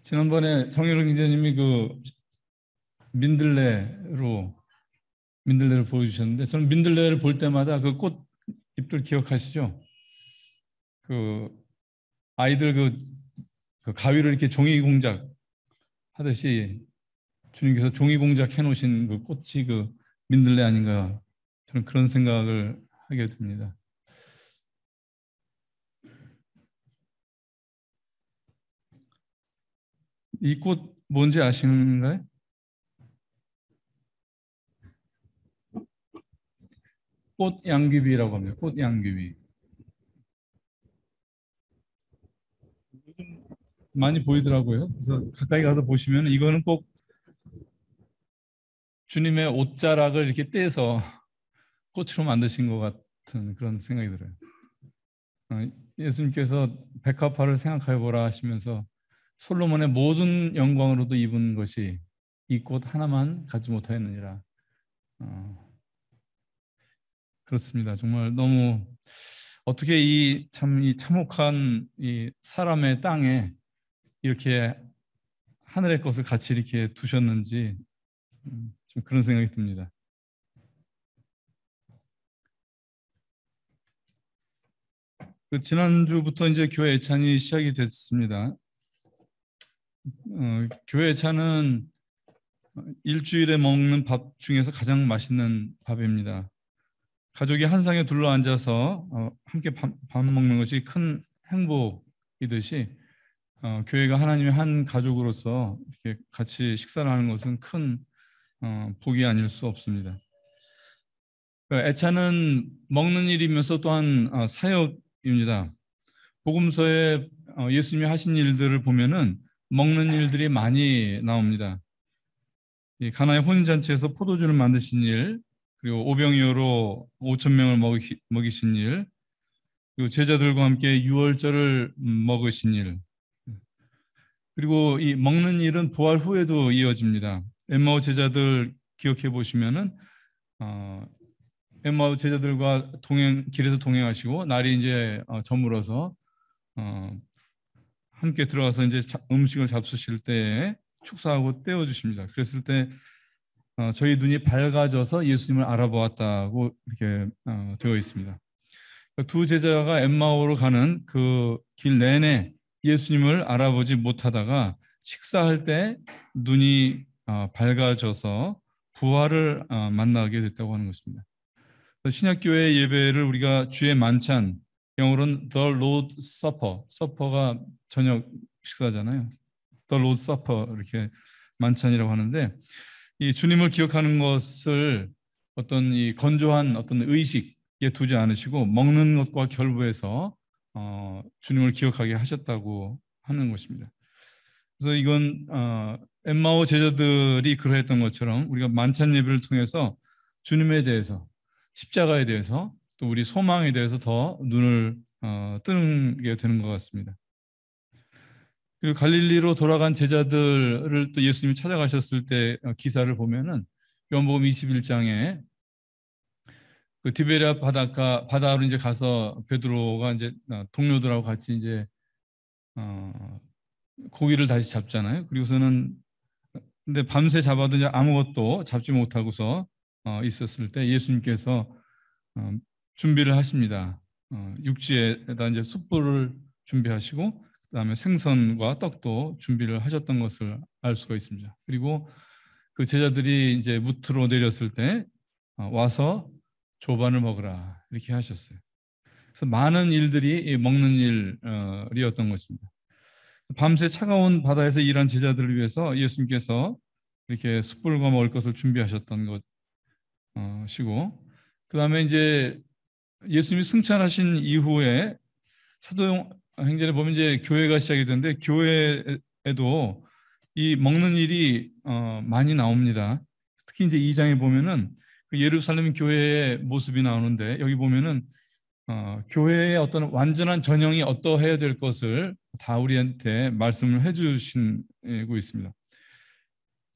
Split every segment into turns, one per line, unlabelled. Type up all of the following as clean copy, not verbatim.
지난번에 정유령 기자님이 그 민들레를 보여주셨는데, 저는 민들레를 볼 때마다 그 꽃 잎들 기억하시죠? 그 아이들 그 가위로 이렇게 종이 공작 하듯이 주님께서 종이 공작 해놓으신 그 꽃이 그 민들레 아닌가, 저는 그런 생각을 하게 됩니다. 이 꽃 뭔지 아시는가요? 꽃양귀비라고 합니다. 꽃양귀비. 요즘 많이 보이더라고요. 그래서 가까이 가서 보시면 이거는 꼭 주님의 옷자락을 이렇게 떼서 꽃으로 만드신 것 같은 그런 생각이 들어요. 예수님께서 백합화를 생각해 보라 하시면서 솔로몬의 모든 영광으로도 입은 것이 이 꽃 하나만 갖지 못하였느니라. 그렇습니다. 정말 너무 어떻게 이 참혹한 이 사람의 땅에 이렇게 하늘의 것을 같이 이렇게 두셨는지 좀 그런 생각이 듭니다. 지난주부터 이제 교회 예찬이 시작이 됐습니다. 교회 예찬은 일주일에 먹는 밥 중에서 가장 맛있는 밥입니다. 가족이 한 상에 둘러앉아서 함께 밥 먹는 것이 큰 행복이듯이 교회가 하나님의 한 가족으로서 이렇게 같이 식사를 하는 것은 큰 복이 아닐 수 없습니다. 애차는 먹는 일이면서 또한 사역입니다. 복음서에 예수님이 하신 일들을 보면은 먹는 일들이 많이 나옵니다. 이 가나의 혼인잔치에서 포도주를 만드신 일, 그리고 오병이어로 5천 명을 먹이신 일, 그리고 제자들과 함께 유월절을 먹으신 일, 그리고 이 먹는 일은 부활 후에도 이어집니다. 엠마오 제자들 기억해 보시면은 엠마오 제자들과 길에서 동행하시고 날이 이제 저물어서 함께 들어가서 이제 음식을 잡수실 때에 축사하고 떼어 주십니다. 그랬을 때 저희 눈이 밝아져서 예수님을 알아보았다고 이렇게 되어 있습니다. 두 제자가 엠마오로 가는 그 길 내내 예수님을 알아보지 못하다가 식사할 때 눈이 밝아져서 부활을 만나게 됐다고 하는 것입니다. 신약교회 예배를 우리가 주의 만찬, 영어로는 The Lord Supper, 서퍼가 저녁 식사잖아요. The Lord Supper 이렇게 만찬이라고 하는데, 이 주님을 기억하는 것을 어떤 이 건조한 어떤 의식에 두지 않으시고 먹는 것과 결부해서 주님을 기억하게 하셨다고 하는 것입니다. 그래서 이건 엠마오 제자들이 그러했던 것처럼 우리가 만찬 예배를 통해서 주님에 대해서, 십자가에 대해서, 또 우리 소망에 대해서 더 눈을 뜨는 게 되는 것 같습니다. 그리고 갈릴리로 돌아간 제자들을 또 예수님이 찾아가셨을 때 기사를 보면은 요한복음 21장에 그 디베랴 바다로 이제 가서 베드로가 이제 동료들하고 같이 이제 고기를 다시 잡잖아요. 그리고서는 근데 밤새 잡아도 이제 아무것도 잡지 못하고서 있었을 때 예수님께서 준비를 하십니다. 육지에다 이제 숯불을 준비하시고 그다음에 생선과 떡도 준비를 하셨던 것을 알 수가 있습니다. 그리고 그 제자들이 이제 무트로 내렸을 때 와서 조반을 먹으라 이렇게 하셨어요. 그래서 많은 일들이 먹는 일이었던 것입니다. 밤새 차가운 바다에서 일한 제자들을 위해서 예수님께서 이렇게 숯불과 먹을 것을 준비하셨던 것이고, 그 다음에 이제 예수님이 승천하신 이후에 사도행전에 보면 이제 교회가 시작이 되는데 교회에도 이 먹는 일이 많이 나옵니다. 특히 이제 2장에 보면은 그 예루살렘 교회의 모습이 나오는데 여기 보면은 교회의 어떤 완전한 전형이 어떠해야 될 것을 다 우리한테 말씀을 해주시고 있습니다.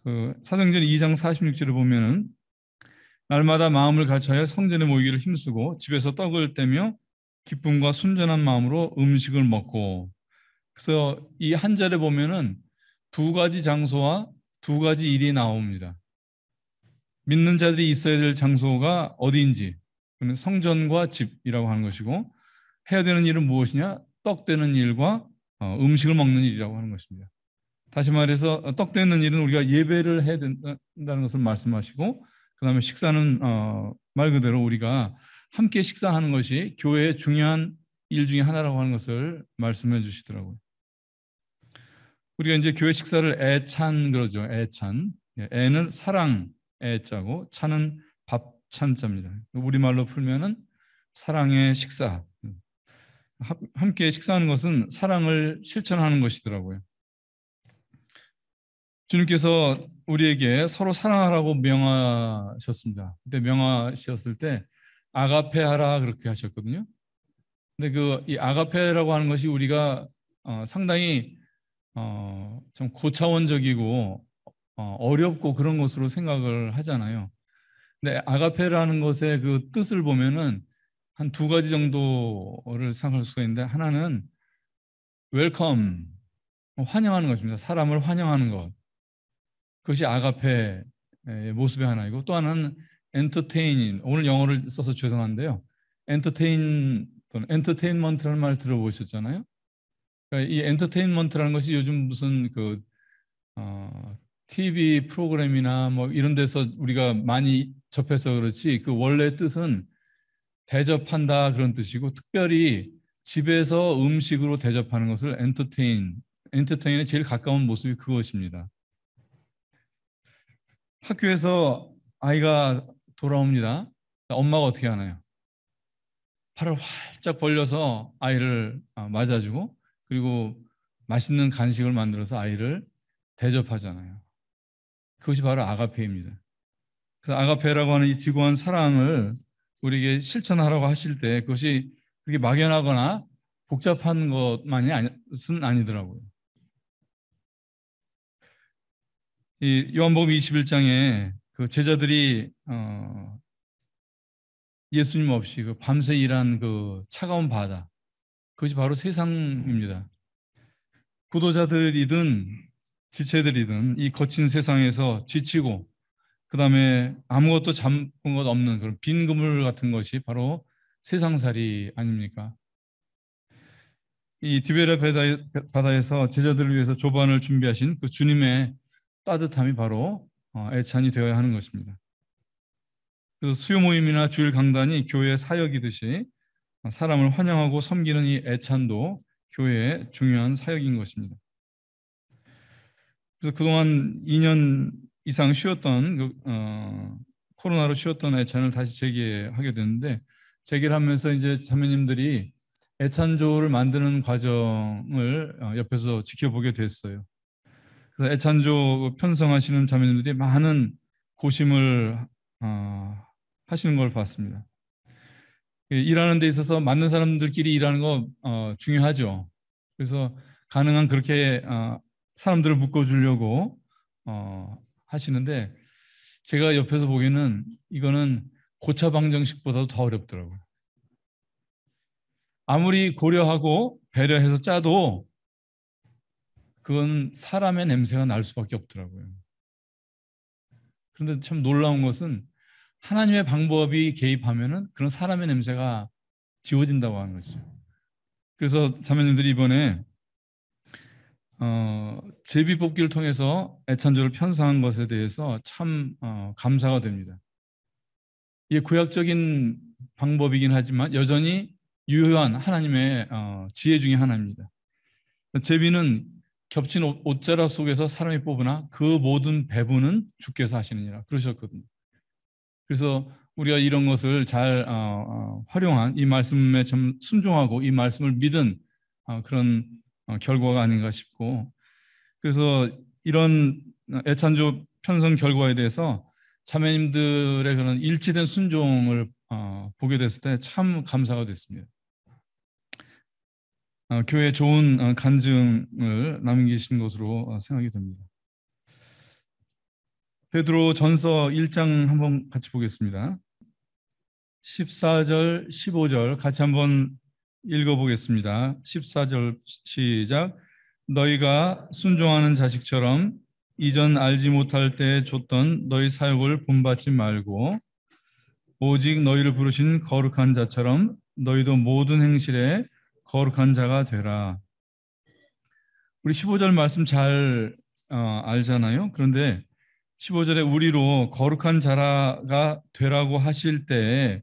그 사도행전 2장 46절을 보면은 날마다 마음을 같이하여 성전에 모이기를 힘쓰고 집에서 떡을 떼며 기쁨과 순전한 마음으로 음식을 먹고, 그래서 이 한 절에 보면은 두 가지 장소와 두 가지 일이 나옵니다. 믿는 자들이 있어야 될 장소가 어디인지, 그는 성전과 집이라고 하는 것이고, 해야 되는 일은 무엇이냐? 떡 되는 일과 음식을 먹는 일이라고 하는 것입니다. 다시 말해서 떡 되는 일은 우리가 예배를 해야 된다는 것을 말씀하시고, 그 다음에 식사는 말 그대로 우리가 함께 식사하는 것이 교회의 중요한 일 중에 하나라고 하는 것을 말씀해 주시더라고요. 우리가 이제 교회 식사를 애찬 그러죠. 애찬. 애는 사랑 애자고 찬은 밥찬자입니다. 우리말로 풀면은 사랑의 식사. 함께 식사하는 것은 사랑을 실천하는 것이더라고요. 주님께서 우리에게 서로 사랑하라고 명하셨습니다. 그때 명하셨을 때 아가페하라 그렇게 하셨거든요. 근데 이 아가페라고 하는 것이 우리가 상당히 좀 고차원적이고 어렵고 그런 것으로 생각을 하잖아요. 근데 아가페라는 것의 그 뜻을 보면은 한 두 가지 정도를 생각할 수가 있는데, 하나는 웰컴, 환영하는 것입니다. 사람을 환영하는 것. 그것이 아가페의 모습의 하나이고, 또 하나는 엔터테인, 오늘 영어를 써서 죄송한데요. 엔터테인 또는 엔터테인먼트라는 말 들어보셨잖아요. 그러니까 이 엔터테인먼트라는 것이 요즘 무슨 TV 프로그램이나 뭐 이런 데서 우리가 많이 접해서 그렇지, 그 원래 뜻은 대접한다 그런 뜻이고, 특별히 집에서 음식으로 대접하는 것을 엔터테인의 제일 가까운 모습이 그것입니다. 학교에서 아이가 돌아옵니다. 엄마가 어떻게 하나요? 팔을 활짝 벌려서 아이를 맞아주고, 그리고 맛있는 간식을 만들어서 아이를 대접하잖아요. 그것이 바로 아가페입니다. 그래서 아가페라고 하는 이 지구한 사랑을 우리에게 실천하라고 하실 때 그것이 그렇게 막연하거나 복잡한 것만이 아니더라고요. 이 요한복음 21장에 그 제자들이 예수님 없이 그 밤새 일한 그 차가운 바다, 그것이 바로 세상입니다. 구도자들이든 지체들이든 이 거친 세상에서 지치고, 그 다음에 아무것도 잡은 것 없는 그런 빈 그물 같은 것이 바로 세상살이 아닙니까? 이 디베라 바다에서 제자들을 위해서 조반을 준비하신 그 주님의 따뜻함이 바로 애찬이 되어야 하는 것입니다. 그래서 수요 모임이나 주일 강단이 교회의 사역이듯이 사람을 환영하고 섬기는 이 애찬도 교회의 중요한 사역인 것입니다. 그래서 그동안 2년 이상 쉬었던 코로나로 쉬었던 애찬을 다시 재개하게 됐는데, 재개를 하면서 이제 자매님들이 애찬조를 만드는 과정을 옆에서 지켜보게 됐어요. 그래서 애찬조 편성하시는 자매님들이 많은 고심을 하시는 걸 봤습니다. 일하는 데 있어서 맞는 사람들끼리 일하는 거 중요하죠. 그래서 가능한 그렇게 사람들을 묶어주려고 하시는데, 제가 옆에서 보기에는 이거는 고차방정식보다도 더 어렵더라고요. 아무리 고려하고 배려해서 짜도 그건 사람의 냄새가 날 수밖에 없더라고요. 그런데 참 놀라운 것은 하나님의 방법이 개입하면은 그런 사람의 냄새가 지워진다고 하는 거죠. 그래서 자매님들이 이번에 제비뽑기를 통해서 애찬조를 편성한 것에 대해서 참 감사가 됩니다. 이게 구약적인 방법이긴 하지만 여전히 유효한 하나님의 지혜 중에 하나입니다. 제비는 겹친 옷자락 속에서 사람이 뽑으나 그 모든 배분은 주께서 하시느니라 그러셨거든요. 그래서 우리가 이런 것을 잘 활용한 이 말씀에 좀 순종하고 이 말씀을 믿은 그런 결과가 아닌가 싶고, 그래서 이런 애찬조 편성 결과에 대해서 자매님들의 그런 일치된 순종을 보게 됐을 때 참 감사가 됐습니다. 교회에 좋은 간증을 남기신 것으로 생각이 됩니다. 베드로 전서 1장 한번 같이 보겠습니다. 14절, 15절 같이 한번 읽어보겠습니다. 14절 시작. 너희가 순종하는 자식처럼 이전 알지 못할 때에 줬던 너희 사역을 본받지 말고 오직 너희를 부르신 거룩한 자처럼 너희도 모든 행실에 거룩한 자가 되라. 우리 15절 말씀 잘 알잖아요. 그런데 15절에 우리로 거룩한 자가 되라고 하실 때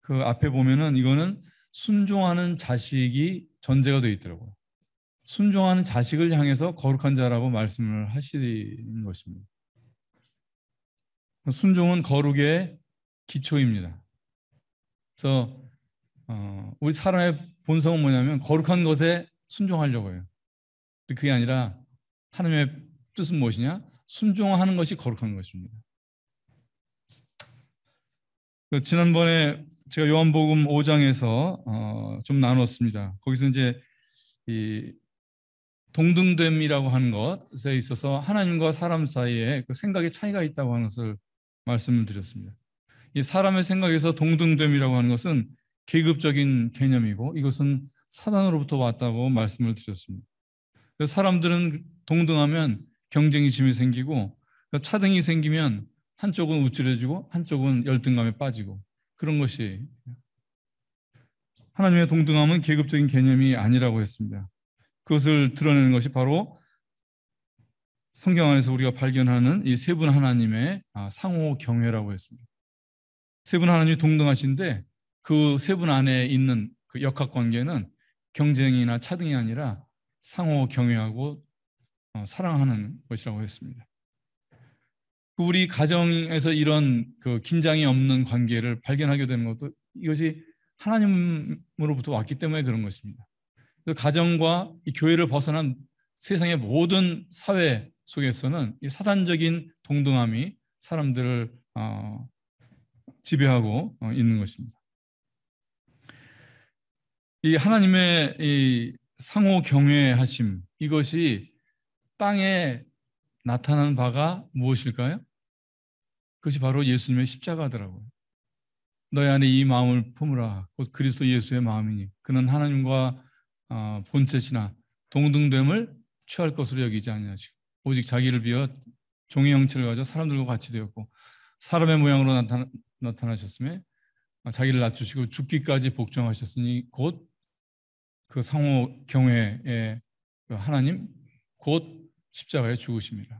그 앞에 보면은 이거는 순종하는 자식이 전제가 되어 있더라고요. 순종하는 자식을 향해서 거룩한 자라고 말씀을 하시는 것입니다. 순종은 거룩의 기초입니다. 그래서 우리 사람의 본성은 뭐냐면 거룩한 것에 순종하려고 해요. 그게 아니라 하나님의 뜻은 무엇이냐? 순종하는 것이 거룩한 것입니다. 지난번에 제가 요한복음 5장에서 좀 나눴습니다. 거기서 이제 이 동등됨이라고 하는 것에 있어서 하나님과 사람 사이에 그 생각의 차이가 있다고 하는 것을 말씀을 드렸습니다. 이 사람의 생각에서 동등됨이라고 하는 것은 계급적인 개념이고 이것은 사단으로부터 왔다고 말씀을 드렸습니다. 그래서 사람들은 동등하면 경쟁심이 생기고 차등이 생기면 한쪽은 우쭐해지고 한쪽은 열등감에 빠지고 그런 것이 하나님의 동등함은 계급적인 개념이 아니라고 했습니다. 그것을 드러내는 것이 바로 성경 안에서 우리가 발견하는 이 세 분 하나님의 상호 경외라고 했습니다. 세 분 하나님이 동등하신데 그 세 분 안에 있는 그 역학관계는 경쟁이나 차등이 아니라 상호 경외하고 사랑하는 것이라고 했습니다. 우리 가정에서 이런 그 긴장이 없는 관계를 발견하게 되는 것도 이것이 하나님으로부터 왔기 때문에 그런 것입니다. 가정과 이 교회를 벗어난 세상의 모든 사회 속에서는 이 사단적인 동등함이 사람들을 지배하고 있는 것입니다. 이 하나님의 이 상호 경외하심 이것이 땅에 나타난 바가 무엇일까요? 그것이 바로 예수님의 십자가더라고요. 너희 안에 이 마음을 품으라. 곧 그리스도 예수의 마음이니 그는 하나님과 본체시나 동등됨을 취할 것으로 여기지 아니하시고 오직 자기를 비워 종의 형체를 가져 사람들과 같이 되었고 사람의 모양으로 나타나셨으며 자기를 낮추시고 죽기까지 복종하셨으니 곧 그 상호 경외의 하나님 곧 십자가에 죽으심이라.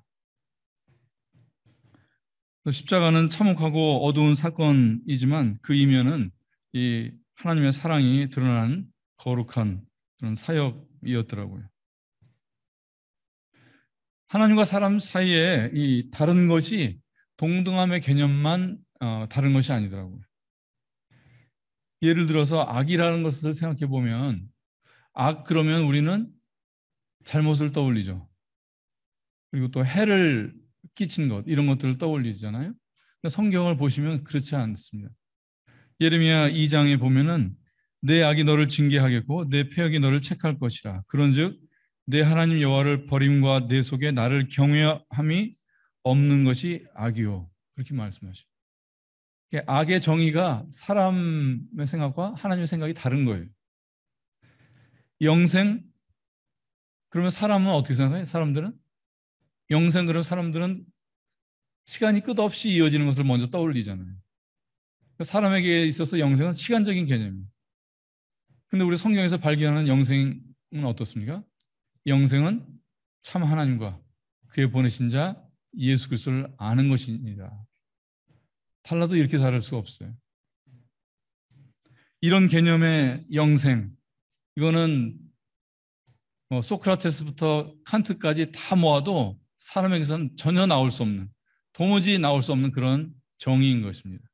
십자가는 참혹하고 어두운 사건이지만 그 이면은 이 하나님의 사랑이 드러나는 거룩한 그런 사역이었더라고요. 하나님과 사람 사이에 이 다른 것이 동등함의 개념만 다른 것이 아니더라고요. 예를 들어서 악이라는 것을 생각해 보면 악 그러면 우리는 잘못을 떠올리죠. 그리고 또 해를 끼친 것 이런 것들을 떠올리잖아요. 성경을 보시면 그렇지 않습니다. 예레미야 2장에 보면은 내 악이 너를 징계하겠고 내 패역이 너를 책할 것이라. 그런즉 내 하나님 여호와를 버림과 내 속에 나를 경외함이 없는 것이 악이요. 그렇게 말씀하시죠. 악의 정의가 사람의 생각과 하나님의 생각이 다른 거예요. 영생 그러면 사람은 어떻게 생각해요? 사람들은 영생 그러면 사람들은 시간이 끝없이 이어지는 것을 먼저 떠올리잖아요. 사람에게 있어서 영생은 시간적인 개념이에요. 근데 우리 성경에서 발견하는 영생은 어떻습니까? 영생은 참 하나님과 그의 보내신 자 예수 그리스도를 아는 것입니다. 달라도 이렇게 다를 수 없어요. 이런 개념의 영생 이거는 소크라테스부터 칸트까지 다 모아도 사람에게서는 전혀 나올 수 없는 도무지 나올 수 없는 그런 정의인 것입니다.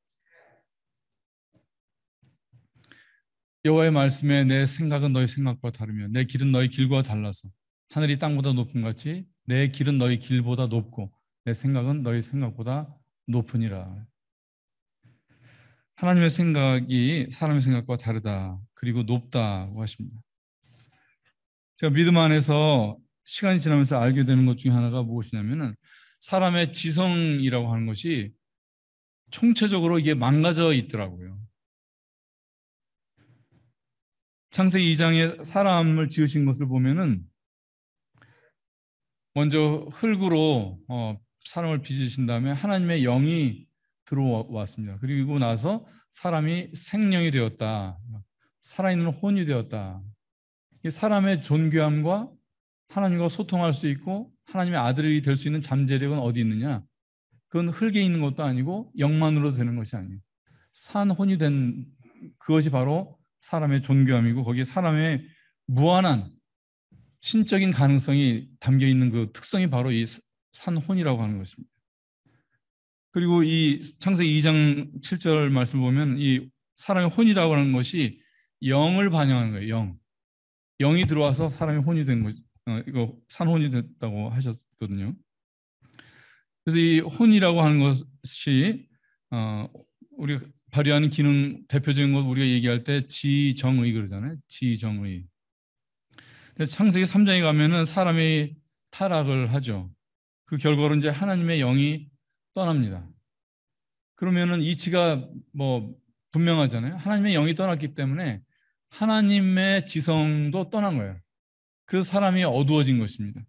여호와의 말씀에 내 생각은 너희 생각과 다르며 내 길은 너희 길과 달라서 하늘이 땅보다 높음 같이 내 길은 너희 길보다 높고 내 생각은 너희 생각보다 높으니라. 하나님의 생각이 사람의 생각과 다르다. 그리고 높다고 하십니다. 제가 믿음 안에서 시간이 지나면서 알게 되는 것 중에 하나가 무엇이냐면은 사람의 지성이라고 하는 것이 총체적으로 이게 망가져 있더라고요. 창세기 2장에 사람을 지으신 것을 보면은 먼저 흙으로 사람을 빚으신 다음에 하나님의 영이 들어왔습니다. 그리고 나서 사람이 생명이 되었다. 살아있는 혼이 되었다. 이 사람의 존귀함과 하나님과 소통할 수 있고 하나님의 아들이 될 수 있는 잠재력은 어디 있느냐? 그건 흙에 있는 것도 아니고 영만으로 되는 것이 아니에요. 산혼이 된 그것이 바로 사람의 존귀함이고 거기에 사람의 무한한 신적인 가능성이 담겨 있는 그 특성이 바로 이 산혼이라고 하는 것입니다. 그리고 이 창세기 2장 7절 말씀을 보면 이 사람의 혼이라고 하는 것이 영을 반영하는 거예요. 영이 들어와서 사람의 혼이 된 거죠. 이거 산혼이 됐다고 하셨거든요. 그래서 이 혼이라고 하는 것이 우리가 발휘하는 기능 대표적인 것 우리가 얘기할 때 지정의 그러잖아요. 지정의. 창세기 3장에 가면은 사람이 타락을 하죠. 그 결과로 이제 하나님의 영이 떠납니다. 그러면은 이치가 뭐 분명하잖아요. 하나님의 영이 떠났기 때문에 하나님의 지성도 떠난 거예요. 그래서 사람이 어두워진 것입니다.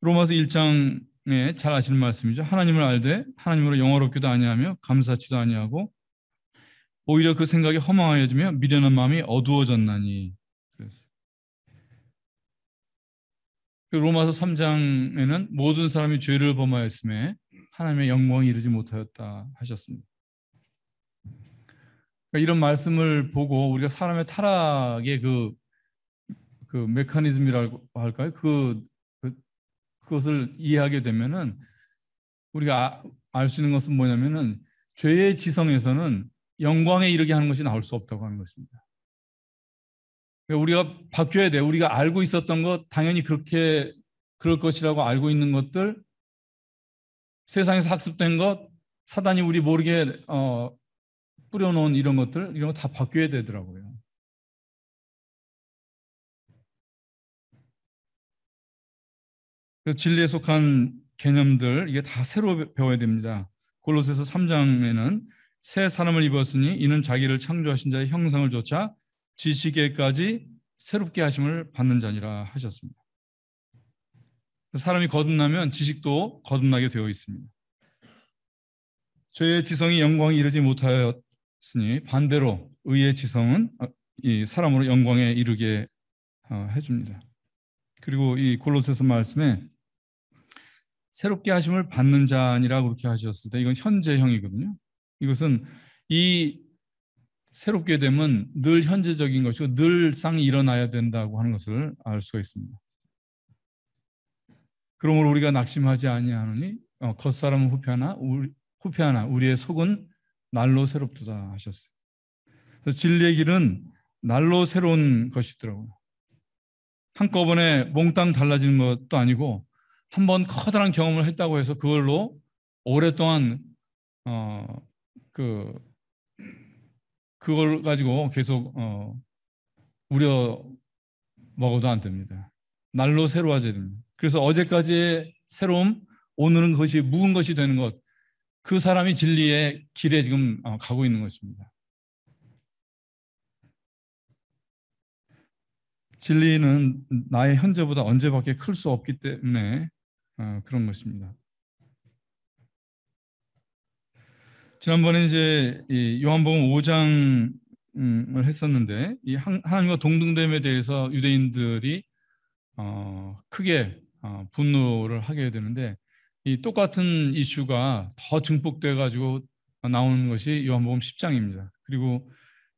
로마서 1장에 잘 아시는 말씀이죠. 하나님을 알되 하나님으로 영화롭기도 아니하며 감사치도 아니하고 오히려 그 생각이 허망하여지며 미련한 마음이 어두워졌나니. 로마서 3장에는 모든 사람이 죄를 범하였음에 하나님의 영광이 이르지 못하였다 하셨습니다. 그러니까 이런 말씀을 보고 우리가 사람의 타락의 그 메커니즘이라고 할까요? 그것을 이해하게 되면은 우리가 알 수 있는 것은 뭐냐면은 죄의 지성에서는 영광에 이르게 하는 것이 나올 수 없다고 하는 것입니다. 우리가 바뀌어야 돼요. 우리가 알고 있었던 것, 당연히 그럴 것이라고 알고 있는 것들, 세상에서 학습된 것, 사단이 우리 모르게 뿌려놓은 이런 거 다 바뀌어야 되더라고요. 그래서 진리에 속한 개념들, 이게 다 새로 배워야 됩니다. 골로새서 3장에는 새 사람을 입었으니 이는 자기를 창조하신 자의 형상을 조차 지식에까지 새롭게 하심을 받는 자니라 하셨습니다. 사람이 거듭나면 지식도 거듭나게 되어 있습니다. 죄의 지성이 영광에 이르지 못하였으니 반대로 의의 지성은 이 사람으로 영광에 이르게 해줍니다. 그리고 이 골로새서 말씀에 새롭게 하심을 받는 자니라고 그렇게 하셨을 때 이건 현재형이거든요. 이것은 이 새롭게 되면 늘 현재적인 것이고 늘상 일어나야 된다고 하는 것을 알 수가 있습니다. 그러므로 우리가 낙심하지 아니하노니 겉사람은 후패하나 우리의 속은 날로 새롭도다 하셨어요. 그래서 진리의 길은 날로 새로운 것이더라고요. 한꺼번에 몽땅 달라지는 것도 아니고 한번 커다란 경험을 했다고 해서 그걸로 오랫동안 그걸 가지고 계속 우려 먹어도 안 됩니다. 날로 새로워져야 됩니다. 그래서 어제까지의 새로움, 오늘은 그것이 묵은 것이 되는 것, 그 사람이 진리의 길에 지금 가고 있는 것입니다. 진리는 나의 현재보다 언제밖에 클 수 없기 때문에 그런 것입니다. 지난번에 이제 이 요한복음 5장을 했었는데 이 하나님과 동등됨에 대해서 유대인들이 크게 분노를 하게 되는데 이 똑같은 이슈가 더 증폭돼 가지고 나오는 것이 요한복음 10장입니다. 그리고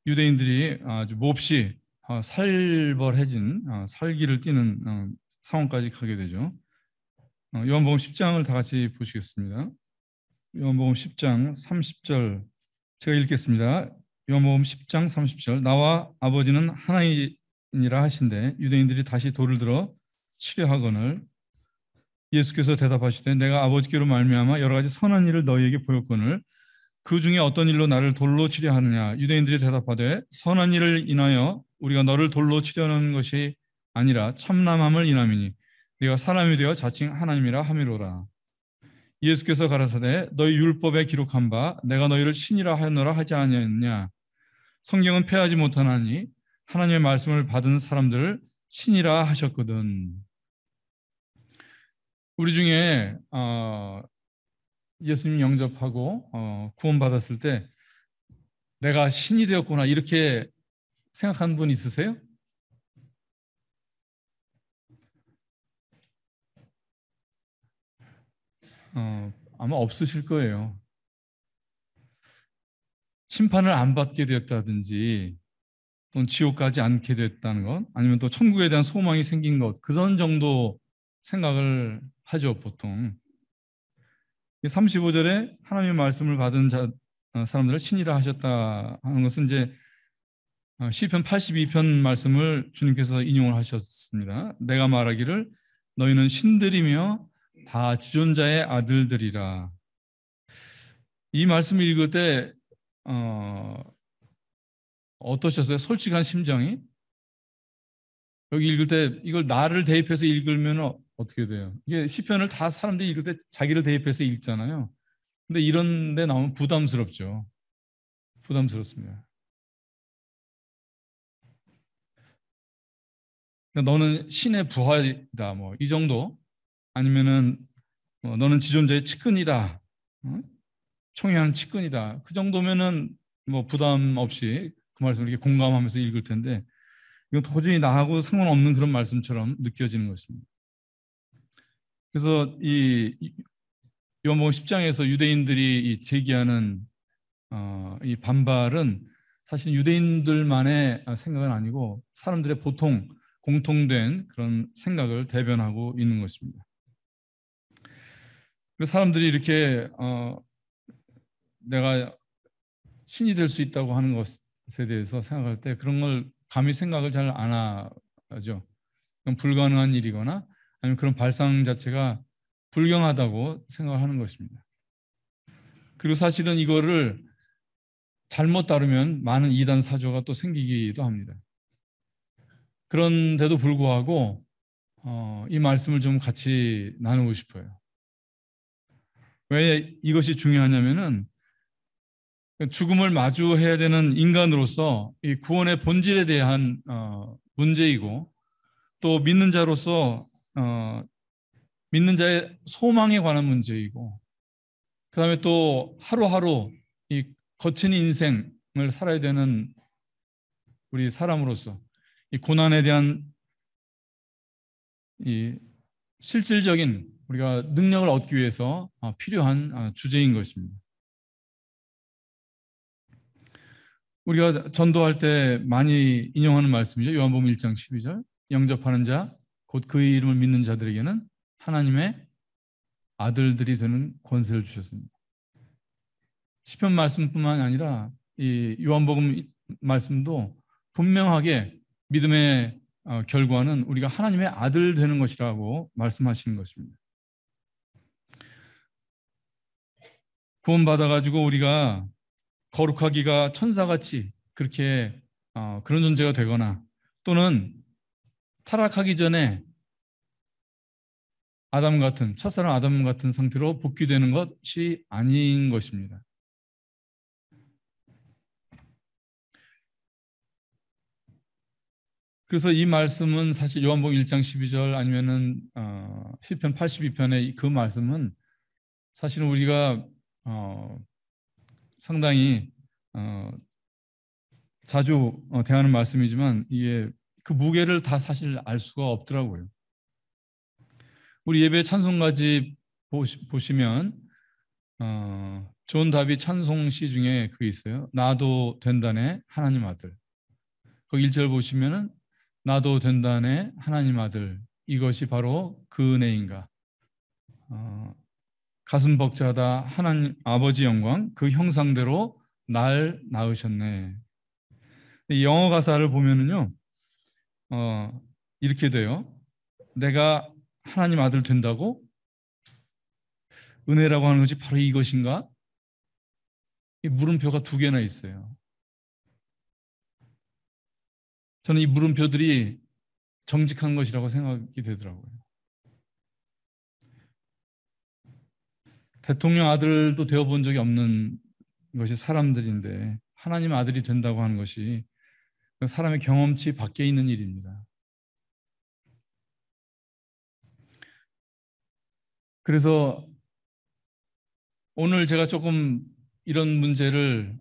유대인들이 아주 몹시 살벌해진 살기를 띠는 상황까지 가게 되죠. 요한복음 10장을 다 같이 보시겠습니다. 요한복음 10장 30절 제가 읽겠습니다. 요한복음 10장 30절 나와 아버지는 하나이니라 하신대 유대인들이 다시 돌을 들어 치려 하거늘 예수께서 대답하시되 내가 아버지께로 말미암아 여러 가지 선한 일을 너희에게 보였거늘 그 중에 어떤 일로 나를 돌로 치려 하느냐. 유대인들이 대답하되 선한 일을 인하여 우리가 너를 돌로 치려는 것이 아니라 참남함을 인함이니 네가 사람이 되어 자칭 하나님이라 함이로라. 예수께서 가라사대 너희 율법에 기록한 바 내가 너희를 신이라 하였노라 하지 아니하였느냐. 성경은 패하지 못하나니 하나님의 말씀을 받은 사람들을 신이라 하셨거든. 우리 중에 예수님 영접하고 구원받았을 때 내가 신이 되었구나 이렇게 생각하는 분 있으세요? 아마 없으실 거예요. 심판을 안 받게 되었다든지 또는 지옥 가지 않게 됐다는 것 아니면 또 천국에 대한 소망이 생긴 것 그런 정도 생각을 하죠 보통. 35절에 하나님의 말씀을 받은 사람들을 신이라 하셨다 하는 것은 이제 시편 82편 말씀을 주님께서 인용을 하셨습니다. 내가 말하기를 너희는 신들이며 다 지존자의 아들들이라. 이 말씀을 읽을 때 어떠셨어요? 솔직한 심정이? 여기 읽을 때 이걸 나를 대입해서 읽으면 어떻게 돼요? 이게 시편을 다 사람들이 읽을 때 자기를 대입해서 읽잖아요. 근데 이런 데 나오면 부담스럽죠. 부담스럽습니다. 그러니까 너는 신의 부하이다. 뭐 이 정도 아니면은 너는 지존자의 측근이다. 총회하는 측근이다. 그 정도면은 뭐 부담 없이 그 말씀을 이렇게 공감하면서 읽을 텐데 이건 도저히 나하고 상관없는 그런 말씀처럼 느껴지는 것입니다. 그래서 이 요한복음 10장에서 유대인들이 제기하는 이 반발은 사실 유대인들만의 생각은 아니고 사람들의 보통 공통된 그런 생각을 대변하고 있는 것입니다. 그래서 사람들이 이렇게 내가 신이 될 수 있다고 하는 것에 대해서 생각할 때 그런 걸 감히 생각을 잘 안 하죠. 그건 불가능한 일이거나 아니면 그런 발상 자체가 불경하다고 생각하는 것입니다. 그리고 사실은 이거를 잘못 다루면 많은 이단 사조가 또 생기기도 합니다. 그런데도 불구하고 이 말씀을 좀 같이 나누고 싶어요. 왜 이것이 중요하냐면은 죽음을 마주해야 되는 인간으로서 이 구원의 본질에 대한 문제이고 또 믿는 자로서 믿는 자의 소망에 관한 문제이고 그다음에 또 하루하루 이 거친 인생을 살아야 되는 우리 사람으로서 이 고난에 대한 이 실질적인 우리가 능력을 얻기 위해서 필요한 주제인 것입니다. 우리가 전도할 때 많이 인용하는 말씀이죠. 요한복음 1장 12절. 영접하는 자, 곧 그의 이름을 믿는 자들에게는 하나님의 아들들이 되는 권세를 주셨습니다. 시편 말씀뿐만 아니라 이 요한복음 말씀도 분명하게 믿음의 결과는 우리가 하나님의 아들 되는 것이라고 말씀하시는 것입니다. 구원받아가지고 우리가 거룩하기가 천사같이 그렇게 그런 존재가 되거나 또는 타락하기 전에 아담 같은 첫사람 아담 같은 상태로 복귀되는 것이 아닌 것입니다. 그래서 이 말씀은 사실 요한복음 1장 12절 아니면은 시편 82편의 그 말씀은 사실은 우리가 상당히 자주 대하는 말씀이지만 이게 그 무게를 다 사실 알 수가 없더라고요. 우리 예배 찬송가집 보시면 존 다비 찬송시 중에 그게 있어요. 나도 된다네 하나님 아들. 거기 1절 보시면은 나도 된다네 하나님 아들. 이것이 바로 그 은혜인가. 가슴 벅차다 하나님 아버지 영광 그 형상대로 날 낳으셨네. 영어 가사를 보면은요, 이렇게 돼요. 내가 하나님 아들 된다고? 은혜라고 하는 것이 바로 이것인가? 이 물음표가 두 개나 있어요. 저는 이 물음표들이 정직한 것이라고 생각이 되더라고요. 대통령 아들도 되어본 적이 없는 것이 사람들인데 하나님 아들이 된다고 하는 것이 사람의 경험치 밖에 있는 일입니다. 그래서 오늘 제가 조금 이런 문제를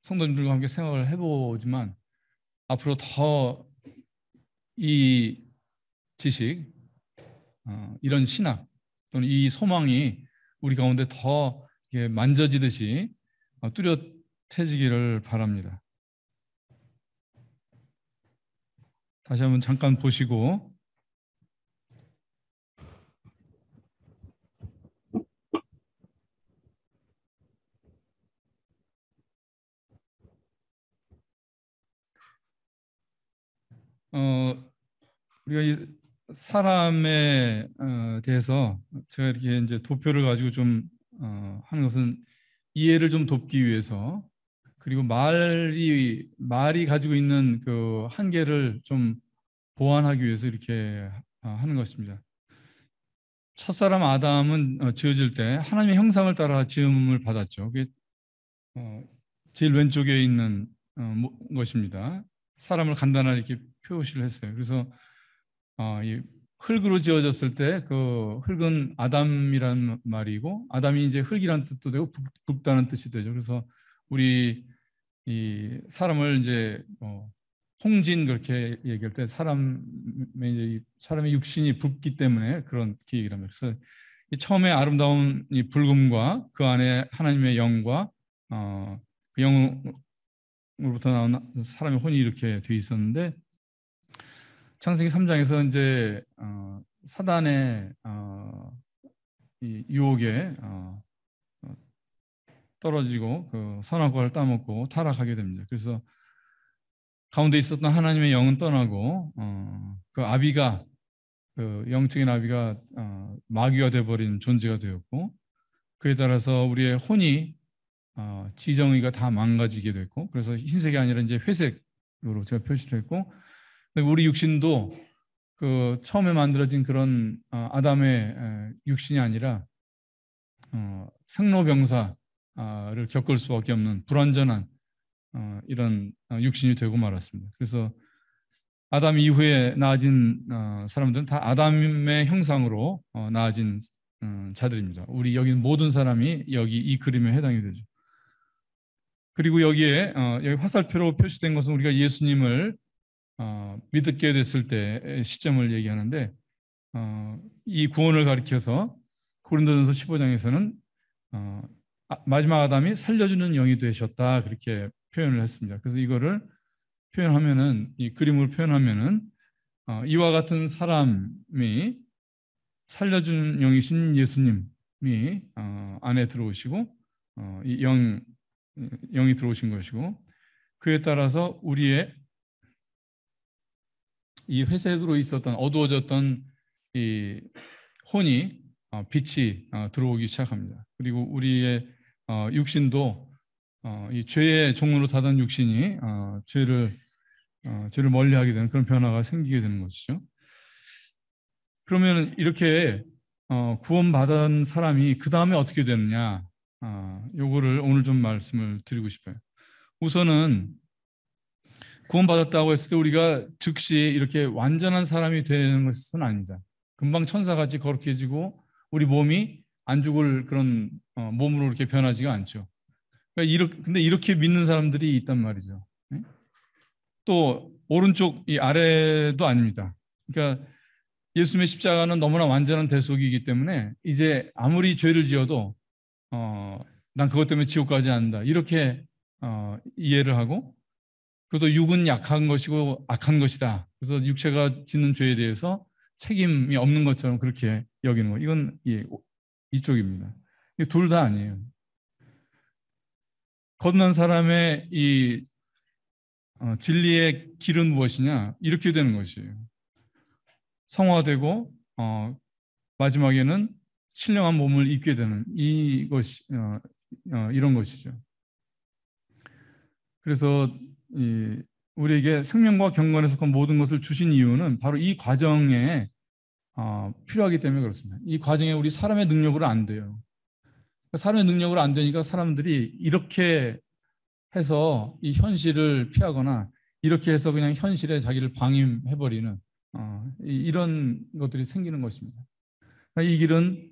성도님들과 함께 생각을 해보지만 앞으로 더 이 지식, 이런 신학 또는 이 소망이 우리 가운데 더 만져지듯이 뚜렷해지기를 바랍니다. 다시 한번 잠깐 보시고 우리가 이 사람에 대해서 제가 이렇게 이제 도표를 가지고 좀 하는 것은 이해를 좀 돕기 위해서, 그리고 말이 가지고 있는 그 한계를 좀 보완하기 위해서 이렇게 하는 것입니다. 첫사람 아담은 지어질 때 하나님의 형상을 따라 지음을 받았죠. 그게 제일 왼쪽에 있는 것입니다. 사람을 간단하게 이렇게 표시를 했어요. 그래서 이 흙으로 지어졌을 때 그 흙은 아담이라는 말이고, 아담이 이제 흙이라는 뜻도 되고 붓다는 뜻이 되죠. 그래서 우리 이 사람을 이제 홍진 그렇게 얘기할 때 사람의 육신이 붓기 때문에 그렇게 얘기를 합니다. 그래서 이 처음에 아름다운 이 붉음과 그 안에 하나님의 영과 그 영으로부터 나온 사람의 혼이 이렇게 돼 있었는데, 창세기 3장에서 이제 사단의 이 유혹에 떨어지고 그 선악과를 과를 따먹고 타락하게 됩니다. 그래서 가운데 있었던 하나님의 영은 떠나고 그 아비가, 그 영적인 아비가 마귀가 되어버린 존재가 되었고, 그에 따라서 우리의 혼이 지정의가 다 망가지게 됐고, 그래서 흰색이 아니라 이제 회색으로 제가 표시했고, 우리 육신도 그 처음에 만들어진 그런 아담의 육신이 아니라 생로병사를 겪을 수밖에 없는 불완전한 이런 육신이 되고 말았습니다. 그래서 아담 이후에 나아진 사람들은 다 아담의 형상으로 나아진 자들입니다. 우리 여기 모든 사람이 여기 이 그림에 해당이 되죠. 그리고 여기에 여기 화살표로 표시된 것은 우리가 예수님을 믿게 됐을 때 시점을 얘기하는데, 이 구원을 가리켜서 고린도전서 15장에서는 마지막 아담이 살려주는 영이 되셨다 그렇게 표현을 했습니다. 그래서 이거를 표현하면은, 이 그림을 표현하면은 이와 같은 사람이 살려주는 영이신 예수님이 안에 들어오시고 이 영이 들어오신 것이고, 그에 따라서 우리의 이 회색으로 있었던 어두워졌던 이 혼이 빛이 들어오기 시작합니다. 그리고 우리의 육신도 이 죄의 종으로 타던 육신이 죄를 멀리하게 되는 그런 변화가 생기게 되는 것이죠. 그러면 이렇게 구원받은 사람이 그 다음에 어떻게 되느냐, 요거를 오늘 좀 말씀을 드리고 싶어요. 우선은 구원받았다고 했을 때 우리가 즉시 이렇게 완전한 사람이 되는 것은 아닙니다. 금방 천사같이 거룩해지고 우리 몸이 안 죽을 그런 몸으로 이렇게 변하지가 않죠. 그러니까 근데 이렇게 믿는 사람들이 있단 말이죠. 또 오른쪽 이 아래도 아닙니다. 그러니까 예수님의 십자가는 너무나 완전한 대속이기 때문에 이제 아무리 죄를 지어도 난 그것 때문에 지옥 가지 않는다 이렇게 이해를 하고, 그래도 육은 약한 것이고 악한 것이다. 그래서 육체가 짓는 죄에 대해서 책임이 없는 것처럼 그렇게 여기는 거. 이건 이쪽입니다. 둘 다 아니에요. 거듭난 사람의 이 진리의 길은 무엇이냐? 이렇게 되는 것이에요. 성화되고 마지막에는 신령한 몸을 입게 되는 이것이 이런 것이죠. 그래서 우리에게 생명과 경건에 속한 모든 것을 주신 이유는 바로 이 과정에 필요하기 때문에 그렇습니다. 이 과정에 우리 사람의 능력으로 안 돼요. 사람의 능력으로 안 되니까 사람들이 이렇게 해서 이 현실을 피하거나 이렇게 해서 그냥 현실에 자기를 방임해버리는 이런 것들이 생기는 것입니다. 이 길은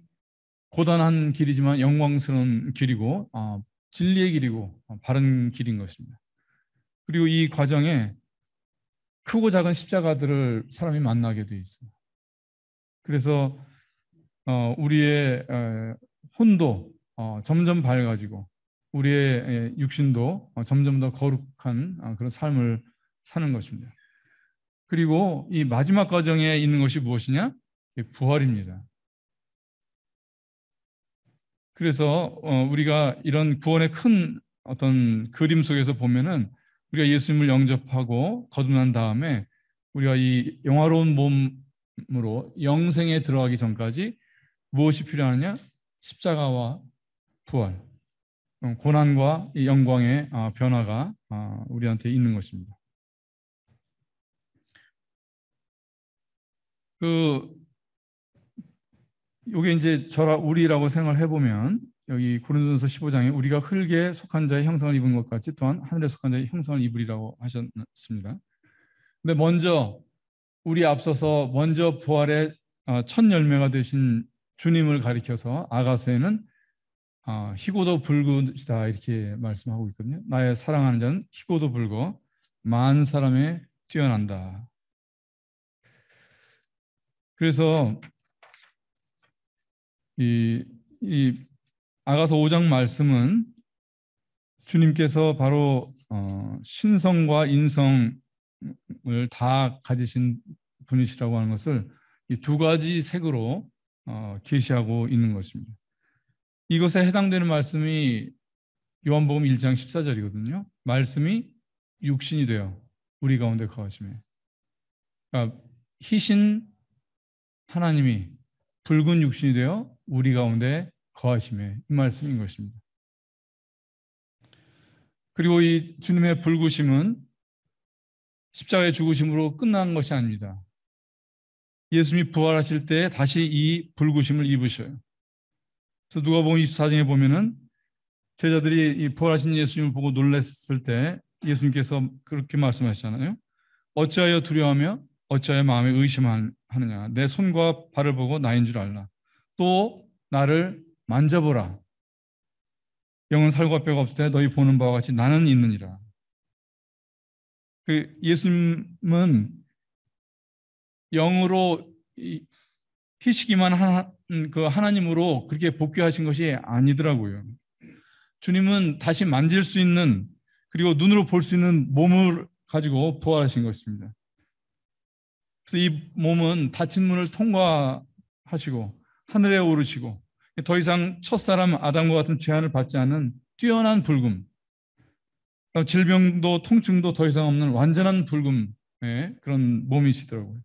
고단한 길이지만 영광스러운 길이고 진리의 길이고 바른 길인 것입니다. 그리고 이 과정에 크고 작은 십자가들을 사람이 만나게 돼 있어요. 그래서 우리의 혼도 점점 밝아지고 우리의 육신도 점점 더 거룩한 그런 삶을 사는 것입니다. 그리고 이 마지막 과정에 있는 것이 무엇이냐? 부활입니다. 그래서 우리가 이런 구원의 큰 어떤 그림 속에서 보면은 우리가 예수님을 영접하고 거듭난 다음에 우리가 이 영화로운 몸으로 영생에 들어가기 전까지 무엇이 필요하느냐? 십자가와 부활, 고난과 이 영광의 변화가 우리한테 있는 것입니다. 요게 이제 우리라고 생각을 해보면 여기 고린도전서 15장에 우리가 흙에 속한 자의 형상을 입은 것 같이 또한 하늘에 속한 자의 형상을 입으리라고 하셨습니다. 근데 먼저 우리 앞서서 먼저 부활의 첫 열매가 되신 주님을 가리켜서 아가서에는 희고도 불구시다 이렇게 말씀하고 있거든요. 나의 사랑하는 자는 희고도 불고 만 사람에 뛰어난다. 그래서 이 아가서 5장 말씀은 주님께서 바로 신성과 인성을 다 가지신 분이시라고 하는 것을 이 두 가지 색으로 계시하고 있는 것입니다. 이것에 해당되는 말씀이 요한복음 1장 14절이거든요. 말씀이 육신이 되어 우리 가운데 거하시며, 그러니까 희신 하나님이 붉은 육신이 되어 우리 가운데 거하시며, 이 말씀인 것입니다. 그리고 이 주님의 불구심은 십자가의 죽으심으로 끝난 것이 아닙니다. 예수님이 부활하실 때 다시 이 불구심을 입으셔요. 그래서 누가복음 24장에 보면은 제자들이 이 부활하신 예수님을 보고 놀랐을 때 예수님께서 그렇게 말씀하시잖아요. 어찌하여 두려워하며 어찌하여 마음에 의심하느냐. 내 손과 발을 보고 나인 줄 알라. 또 나를 만져보라. 영은 살과 뼈가 없을 때 너희 보는 바와 같이 나는 있느니라. 예수님은 영으로 희시기만 한 그 하나님으로 그렇게 복귀하신 것이 아니더라고요. 주님은 다시 만질 수 있는, 그리고 눈으로 볼 수 있는 몸을 가지고 부활하신 것입니다. 그래서 이 몸은 닫힌 문을 통과하시고 하늘에 오르시고 더 이상 첫사람 아담과 같은 제한을 받지 않은 뛰어난 불금, 질병도 통증도 더 이상 없는 완전한 불금의 그런 몸이시더라고요.